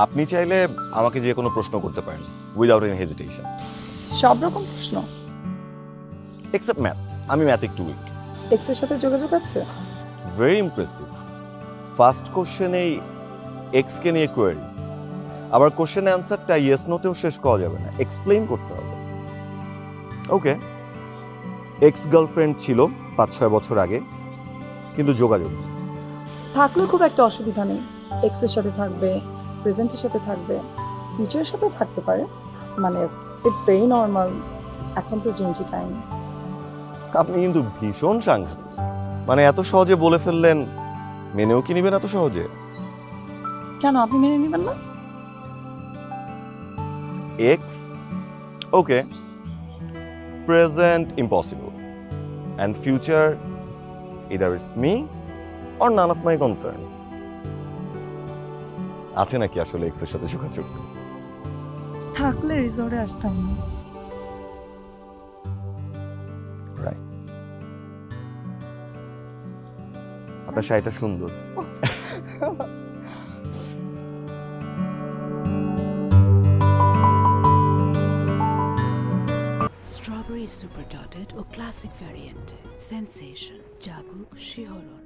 আপনি চাইলে আমাকে যে কোনো প্রশ্ন করতে পারেন উইদাউট এনি হেজিটেশন, সব রকম প্রশ্ন। Except math. আমি ম্যাথ একটু উইক। এক্সের সাথে যোগাযোগ আছে? Very impressive. ফার্স্ট কোশ্চেনেই এক্স কে নিয়ে কোয়েরিজ, আবার কোশ্চেন অ্যান্সারটা ইয়েস নোতেও শেষ করা যাবে না, এক্সপ্লেইন করতে হবে। ওকে, এক্স গার্লফ্রেন্ড ছিল 5-6 বছর আগে, কিন্তু যোগাযোগ নেই। থাকলেও খুব একটা অসুবিধা নেই। এক্সের সাথে থাকবে, প্রেজেন্টের সাথে থাকবে, ফিউচারের সাথেও থাকতে পারে। মানে ইটস ভেরি নর্মাল, এখন তো চেঞ্জি টাইম। আপনি কিন্তু ভীষণ সাংঘাতিক। মানে এত সহজে বলে ফেললেন, মেনেও কি নিবেন এত সহজে? কেন আপনি মেনে নেবেন না? X okay, present impossible, and future either it's me or none of my concern. আছে নাকি আসলে এক্সের সাথে যোগাযোগ? থাকলে রিসোর্টে আসতাম না। রাইট। আপনার শাড়িটা সুন্দর। Strawberry Super Dotted ও ক্লাসিক ভ্যারিয়েন্টে সেন্সেশন জাগুক শিহরণ।